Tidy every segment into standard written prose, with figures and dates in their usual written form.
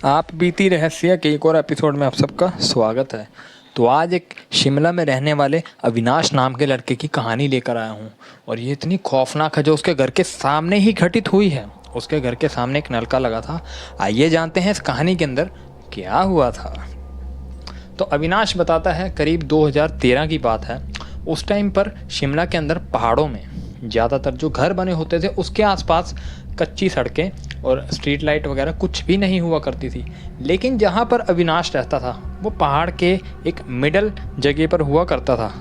आप बीती रहस्य के एक और एपिसोड में आप सबका स्वागत है। तो आज एक शिमला में रहने वाले अविनाश नाम के लड़के की कहानी लेकर आया हूँ और ये इतनी खौफनाक है जो उसके घर के सामने ही घटित हुई है। उसके घर के सामने एक नलका लगा था। आइए जानते हैं इस कहानी के अंदर क्या हुआ था। तो अविनाश बताता है करीब 2013 की बात है। उस टाइम पर शिमला के अंदर पहाड़ों में ज़्यादातर जो घर बने होते थे उसके आसपास कच्ची सड़कें और स्ट्रीट लाइट वगैरह कुछ भी नहीं हुआ करती थी। लेकिन जहाँ पर अविनाश रहता था वो पहाड़ के एक मिडल जगह पर हुआ करता था।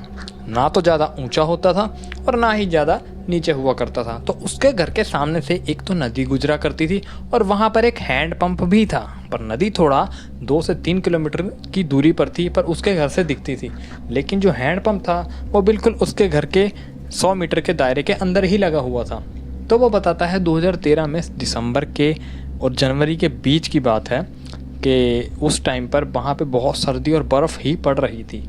ना तो ज़्यादा ऊंचा होता था और ना ही ज़्यादा नीचे हुआ करता था। तो उसके घर के सामने से एक तो नदी गुजरा करती थी और वहाँ पर एक हैंड पंप भी था। पर नदी थोड़ा 2 से 3 किलोमीटर की दूरी पर थी, पर उसके घर से दिखती थी। लेकिन जो हैंड पंप था वो बिल्कुल उसके घर के 100 मीटर के दायरे के अंदर ही लगा हुआ था। तो वो बताता है 2013 में दिसंबर के और जनवरी के बीच की बात है कि उस टाइम पर वहाँ पे बहुत सर्दी और बर्फ़ ही पड़ रही थी।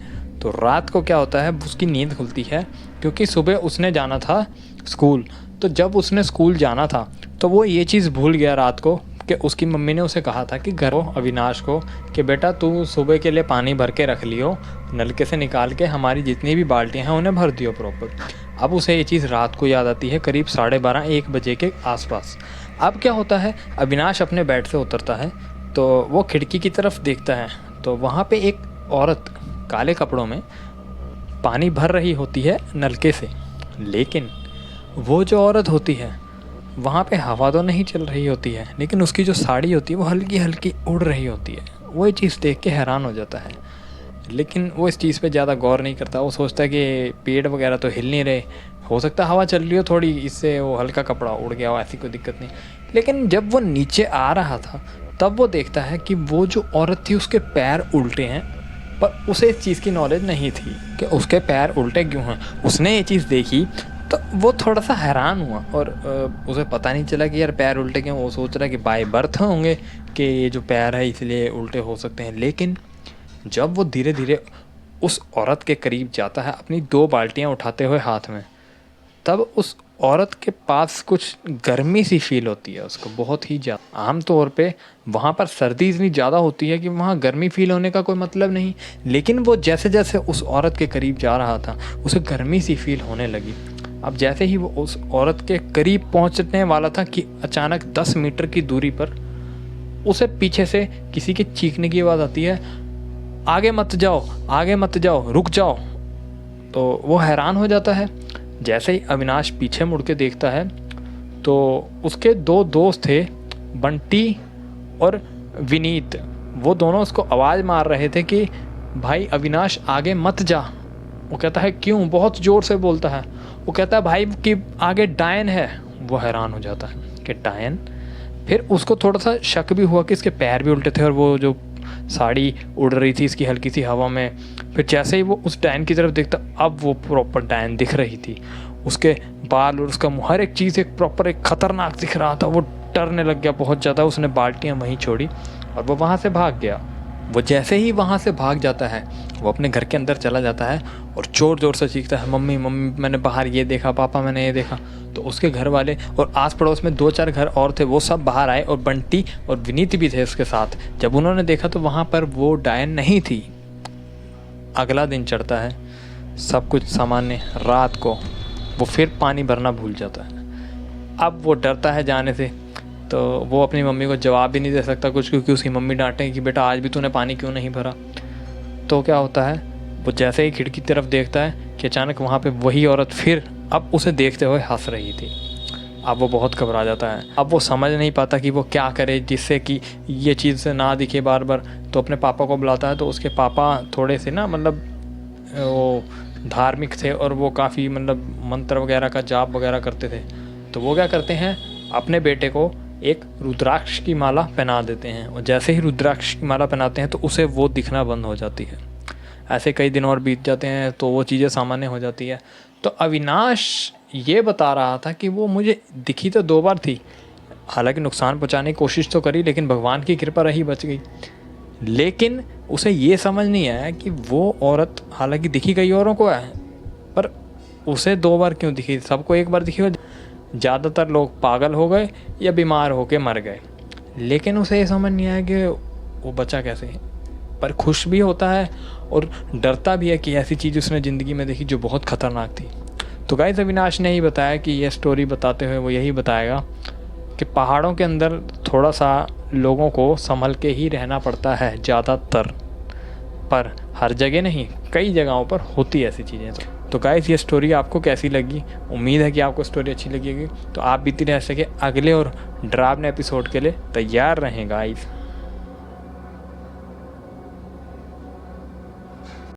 तो रात को क्या होता है, उसकी नींद खुलती है क्योंकि सुबह उसने जाना था स्कूल। तो जब उसने स्कूल जाना था तो वो ये चीज़ भूल गया रात को कि उसकी मम्मी ने उसे कहा था कि घर अविनाश को कि बेटा तू सुबह के लिए पानी भर के रख लियो, नलके से निकाल के हमारी जितनी भी बाल्टियाँ हैं उन्हें भर दियो प्रॉपर। अब उसे ये चीज़ रात को याद आती है करीब 12:30-1 बजे के आसपास। अब क्या होता है, अविनाश अपने बेड से उतरता है तो वो खिड़की की तरफ देखता है तो वहाँ पे एक औरत काले कपड़ों में पानी भर रही होती है नलके से। लेकिन वो जो औरत होती है वहाँ पे हवा तो नहीं चल रही होती है, लेकिन उसकी जो साड़ी होती है वो हल्की हल्की उड़ रही होती है। वो ये चीज़ देख के हैरान हो जाता है, लेकिन वो इस चीज़ पे ज़्यादा गौर नहीं करता। वो सोचता है कि पेड़ वगैरह तो हिल नहीं रहे, हो सकता है हवा चल रही हो थोड़ी, इससे वो हल्का कपड़ा उड़ गया हो, ऐसी कोई दिक्कत नहीं। लेकिन जब वो नीचे आ रहा था तब वो देखता है कि वो जो औरत थी उसके पैर उल्टे हैं, पर उसे इस चीज़ की नॉलेज नहीं थी कि उसके पैर उल्टे क्यों हैं। उसने ये चीज़ देखी तो वो थोड़ा सा हैरान हुआ और उसे पता नहीं चला कि यार पैर उल्टे क्यों। वो सोच रहा है कि बाय बर्थ होंगे कि ये जो पैर है इसलिए उल्टे हो सकते हैं। लेकिन जब वो धीरे धीरे उस औरत के करीब जाता है अपनी 2 बाल्टियाँ उठाते हुए हाथ में, तब उस औरत के पास कुछ गर्मी सी फील होती है उसको, बहुत ही ज़्यादा। आम तौर पे वहाँ पर सर्दी इतनी ज़्यादा होती है कि वहाँ गर्मी फील होने का कोई मतलब नहीं। लेकिन वो जैसे जैसे उस औरत के करीब जा रहा था उसे गर्मी सी फील होने लगी। अब जैसे ही वो उस औरत के करीब पहुँचने वाला था कि अचानक 10 मीटर की दूरी पर उसे पीछे से किसी के चीखने की आवाज़ आती है, आगे मत जाओ, आगे मत जाओ, रुक जाओ। तो वो हैरान हो जाता है। जैसे ही अविनाश पीछे मुड़ के देखता है तो उसके 2 दोस्त थे, बंटी और विनीत। वो दोनों उसको आवाज़ मार रहे थे कि भाई अविनाश आगे मत जा। वो कहता है क्यों, बहुत ज़ोर से बोलता है। वो कहता है भाई कि आगे डायन है। वो हैरान हो जाता है कि डायन। फिर उसको थोड़ा सा शक भी हुआ कि इसके पैर भी उल्टे थे और वो जो साड़ी उड़ रही थी इसकी हल्की सी हवा में। फिर जैसे ही वो उस डायन की तरफ देखता, अब वो प्रॉपर डायन दिख रही थी। उसके बाल और उसका मुँह, हर एक चीज़ एक प्रॉपर एक खतरनाक दिख रहा था। वो डरने लग गया बहुत ज़्यादा। उसने बाल्टियाँ वहीं छोड़ी और वो वहाँ से भाग गया। वो जैसे ही वहाँ से भाग जाता है वो अपने घर के अंदर चला जाता है और ज़ोर ज़ोर से चीखता है, मम्मी मम्मी मैंने बाहर ये देखा, पापा मैंने ये देखा। तो उसके घर वाले और आस पड़ोस में 2-4 घर और थे, वो सब बाहर आए और बंटी और विनीत भी थे उसके साथ। जब उन्होंने देखा तो वहाँ पर वो डायन नहीं थी। अगला दिन चढ़ता है, सब कुछ सामान्य। रात को वो फिर पानी भरना भूल जाता है। अब वो डरता है जाने से, तो वो अपनी मम्मी को जवाब भी नहीं दे सकता कुछ, क्योंकि उसकी मम्मी डांटेगी कि बेटा आज भी तूने पानी क्यों नहीं भरा। तो क्या होता है, वो जैसे ही खिड़की तरफ देखता है कि अचानक वहाँ पे वही औरत फिर अब उसे देखते हुए हंस रही थी। अब वो बहुत घबरा जाता है। अब वो समझ नहीं पाता कि वो क्या करे जिससे कि ये चीज़ से ना दिखे बार बार। तो अपने पापा को बुलाता है। तो उसके पापा थोड़े से ना मतलब वो धार्मिक थे और वो काफ़ी मतलब मंत्र वगैरह का जाप वगैरह करते थे। तो वो क्या करते हैं, अपने बेटे को एक रुद्राक्ष की माला पहना देते हैं और जैसे ही रुद्राक्ष की माला पहनाते हैं तो उसे वो दिखना बंद हो जाती है। ऐसे कई दिन और बीत जाते हैं तो वो चीज़ें सामान्य हो जाती है। तो अविनाश ये बता रहा था कि वो मुझे दिखी तो 2 बार थी, हालांकि नुकसान पहुंचाने की कोशिश तो करी लेकिन भगवान की कृपा रही, बच गई। लेकिन उसे ये समझ नहीं आया कि वो औरत हालांकि दिखी कई औरों को है, पर उसे 2 बार क्यों दिखी। सबको 1 बार दिखी हो। ज़्यादातर लोग पागल हो गए या बीमार होकर मर गए, लेकिन उसे ये समझ नहीं आया कि वो बचा कैसे, पर खुश भी होता है और डरता भी है कि ऐसी चीज़ उसने ज़िंदगी में देखी जो बहुत ख़तरनाक थी। तो गाइस अविनाश ने ही बताया कि ये स्टोरी बताते हुए वो यही बताएगा कि पहाड़ों के अंदर थोड़ा सा लोगों को संभल के ही रहना पड़ता है ज़्यादातर, पर हर जगह नहीं, कई जगहों पर होती है ऐसी चीज़ें। तो गाइस ये स्टोरी आपको कैसी लगी? उम्मीद है कि आपको स्टोरी अच्छी लगेगी। तो आप भी इतने ऐसे के अगले और डरावने एपिसोड के लिए तैयार रहें गाइस।